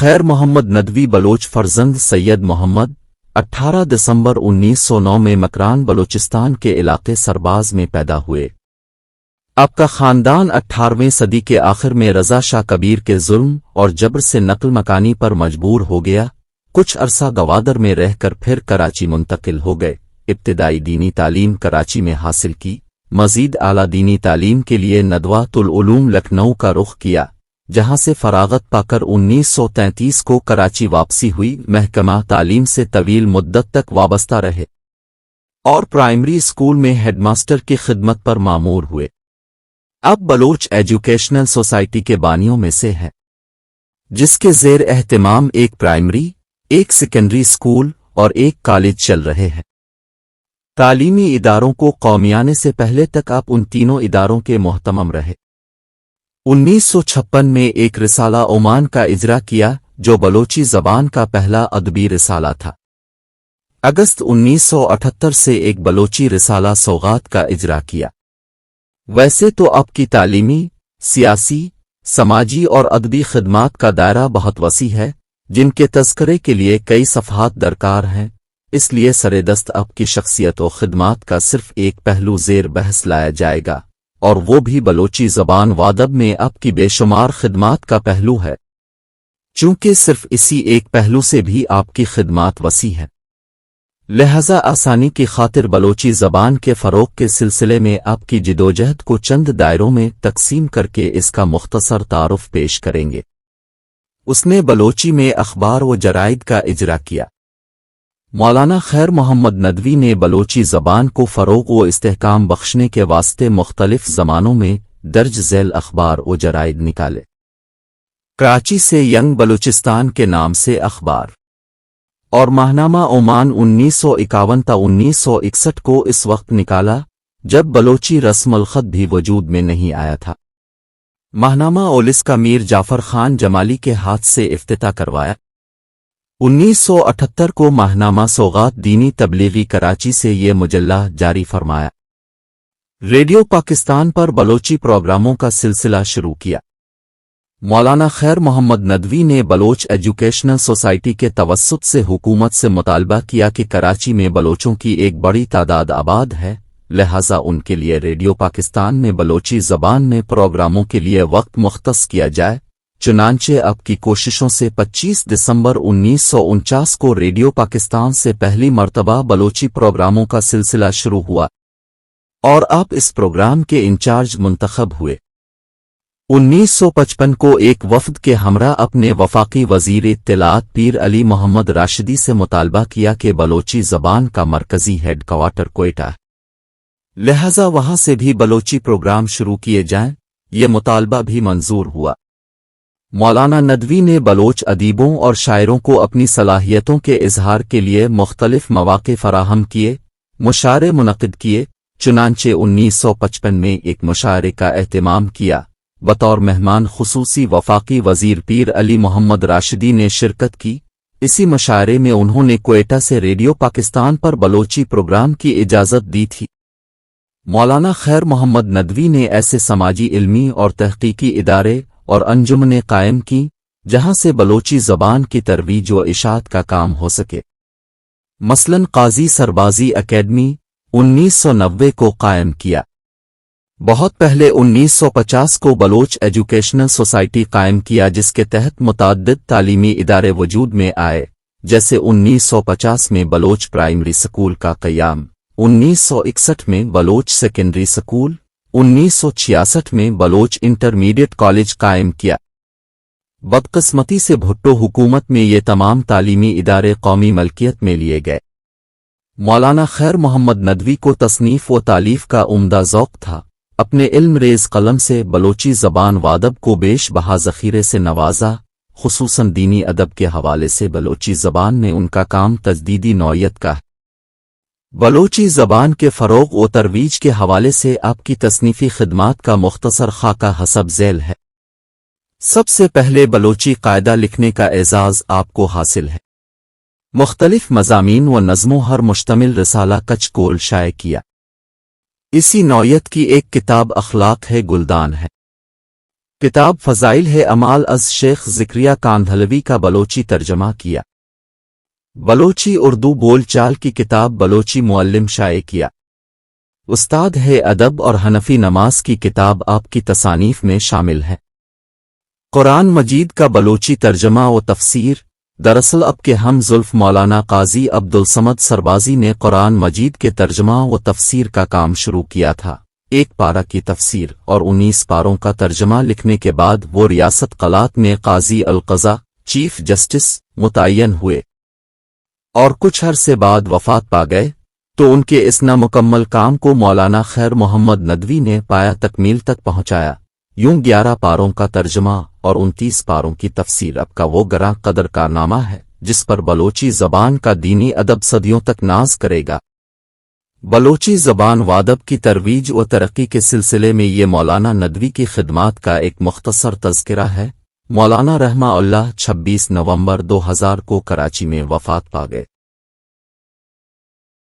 خیر محمد ندوی بلوچ فرزند سید محمد 18 دسمبر 1909 میں مکران بلوچستان کے علاقے سرباز میں پیدا ہوئے۔ آپ کا خاندان 18ویں صدی کے آخر میں رضا شاہ کبیر کے ظلم اور جبر سے نقل مکانی پر مجبور ہو گیا۔ کچھ عرصہ گوادر میں رہ کر پھر کراچی منتقل ہو گئے۔ ابتدائی دینی تعلیم کراچی میں حاصل کی، مزید اعلیٰ دینی تعلیم کے لیے ندوۃ العلوم لکھنؤ کا رخ کیا، جہاں سے فراغت پا کر 1933 کو کراچی واپسی ہوئی۔ محکمہ تعلیم سے طویل مدت تک وابستہ رہے اور پرائمری اسکول میں ہیڈ ماسٹر کی خدمت پر مامور ہوئے۔ اب بلوچ ایجوکیشنل سوسائٹی کے بانیوں میں سے ہے، جس کے زیر اہتمام ایک پرائمری، ایک سیکنڈری اسکول اور ایک کالج چل رہے ہیں۔ تعلیمی اداروں کو قومیانے سے پہلے تک آپ ان تینوں اداروں کے محتمم رہے۔ 1956 میں ایک رسالہ عمان کا اجرا کیا جو بلوچی زبان کا پہلا ادبی رسالہ تھا۔ اگست 1978 سے ایک بلوچی رسالہ سوغات کا اجرا کیا۔ ویسے تو آپ کی تعلیمی، سیاسی، سماجی اور ادبی خدمات کا دائرہ بہت وسیع ہے، جن کے تذکرے کے لیے کئی صفحات درکار ہیں، اس لیے سرے دست آپ کی شخصیت و خدمات کا صرف ایک پہلو زیر بحث لایا جائے گا، اور وہ بھی بلوچی زبان و ادب میں آپ کی بے شمار خدمات کا پہلو ہے، چونکہ صرف اسی ایک پہلو سے بھی آپ کی خدمات وسیع ہیں۔ لہذا آسانی کی خاطر بلوچی زبان کے فروغ کے سلسلے میں آپ کی جدوجہد کو چند دائروں میں تقسیم کر کے اس کا مختصر تعارف پیش کریں گے۔ اس نے بلوچی میں اخبار و جرائد کا اجرا کیا۔ مولانا خیر محمد ندوی نے بلوچی زبان کو فروغ و استحکام بخشنے کے واسطے مختلف زمانوں میں درج ذیل اخبار و جرائد نکالے۔ کراچی سے ینگ بلوچستان کے نام سے اخبار اور ماہنامہ عمان 1951 تا 1961 کو اس وقت نکالا جب بلوچی رسم الخط بھی وجود میں نہیں آیا تھا۔ ماہنامہ اولس کا میر جعفر خان جمالی کے ہاتھ سے افتتاح کروایا۔ 1978 کو ماہنامہ سوغات دینی تبلیغی کراچی سے یہ مجلہ جاری فرمایا۔ ریڈیو پاکستان پر بلوچی پروگراموں کا سلسلہ شروع کیا۔ مولانا خیر محمد ندوی نے بلوچ ایجوکیشنل سوسائٹی کے توسط سے حکومت سے مطالبہ کیا کہ کراچی میں بلوچوں کی ایک بڑی تعداد آباد ہے، لہذا ان کے لیے ریڈیو پاکستان میں بلوچی زبان میں پروگراموں کے لیے وقت مختص کیا جائے۔ چنانچہ اب کی کوششوں سے 25 دسمبر 1949 کو ریڈیو پاکستان سے پہلی مرتبہ بلوچی پروگراموں کا سلسلہ شروع ہوا اور آپ اس پروگرام کے انچارج منتخب ہوئے۔ 1955 کو ایک وفد کے ہمراہ اپنے وفاقی وزیر اطلاعات پیر علی محمد راشدی سے مطالبہ کیا کہ بلوچی زبان کا مرکزی ہیڈ کوارٹر کوئٹہ ہے، لہذا وہاں سے بھی بلوچی پروگرام شروع کیے جائیں۔ یہ مطالبہ بھی منظور ہوا۔ مولانا ندوی نے بلوچ ادیبوں اور شاعروں کو اپنی صلاحیتوں کے اظہار کے لیے مختلف مواقع فراہم کیے، مشاعرے منعقد کیے۔ چنانچہ 1955 میں ایک مشاعرے کا اہتمام کیا۔ بطور مہمان خصوصی وفاقی وزیر پیر علی محمد راشدی نے شرکت کی۔ اسی مشاعرے میں انہوں نے کوئٹہ سے ریڈیو پاکستان پر بلوچی پروگرام کی اجازت دی تھی۔ مولانا خیر محمد ندوی نے ایسے سماجی علمی اور تحقیقی ادارے اور انجمنیں قائم کی جہاں سے بلوچی زبان کی ترویج و اشاعت کا کام ہو سکے۔ مثلاً قاضی سربازی اکیڈمی 1990 کو قائم کیا۔ بہت پہلے 1950 کو بلوچ ایجوکیشنل سوسائٹی قائم کیا، جس کے تحت متعدد تعلیمی ادارے وجود میں آئے، جیسے 1950 میں بلوچ پرائمری سکول کا قیام، 1961 میں بلوچ سیکنڈری سکول، 1966 میں بلوچ انٹرمیڈیٹ کالج قائم کیا۔ بدقسمتی سے بھٹو حکومت میں یہ تمام تعلیمی ادارے قومی ملکیت میں لیے گئے۔ مولانا خیر محمد ندوی کو تصنیف و تالیف کا عمدہ ذوق تھا۔ اپنے علم ریز قلم سے بلوچی زبان و ادب کو بیش بہا ذخیرے سے نوازا، خصوصاً دینی ادب کے حوالے سے بلوچی زبان میں ان کا کام تجدیدی نوعیت کا ہے۔ بلوچی زبان کے فروغ و ترویج کے حوالے سے آپ کی تصنیفی خدمات کا مختصر خاکہ حسب ذیل ہے۔ سب سے پہلے بلوچی قاعدہ لکھنے کا اعزاز آپ کو حاصل ہے۔ مختلف مضامین و نظموں پر مشتمل رسالہ کچ کول شائع کیا۔ اسی نوعیت کی ایک کتاب اخلاق ہے گلدان ہے۔ کتاب فضائل ہے اعمال از شیخ ذکریہ کاندھلوی کا بلوچی ترجمہ کیا۔ بلوچی اردو بول چال کی کتاب بلوچی معلم شائع کیا۔ استاد ہے ادب اور حنفی نماز کی کتاب آپ کی تصانیف میں شامل ہے۔ قرآن مجید کا بلوچی ترجمہ و تفسیر۔ دراصل اب کے ہم زلف مولانا قاضی عبدالصمد سربازی نے قرآن مجید کے ترجمہ و تفسیر کا کام شروع کیا تھا۔ 1 پارہ کی تفسیر اور 19 پاروں کا ترجمہ لکھنے کے بعد وہ ریاست قلات میں قاضی القضاء چیف جسٹس متعین ہوئے اور کچھ عرصے بعد وفات پا گئے، تو ان کے اس نامکمل کام کو مولانا خیر محمد ندوی نے پایا تکمیل تک پہنچایا۔ یوں 11 پاروں کا ترجمہ اور 29 پاروں کی تفسیر اب کا وہ گراں قدر کارنامہ ہے جس پر بلوچی زبان کا دینی ادب صدیوں تک ناز کرے گا۔ بلوچی زبان و ادب کی ترویج و ترقی کے سلسلے میں یہ مولانا ندوی کی خدمات کا ایک مختصر تذکرہ ہے۔ مولانا رحمہ اللہ 26 نومبر 2000 کو کراچی میں وفات پا گئے۔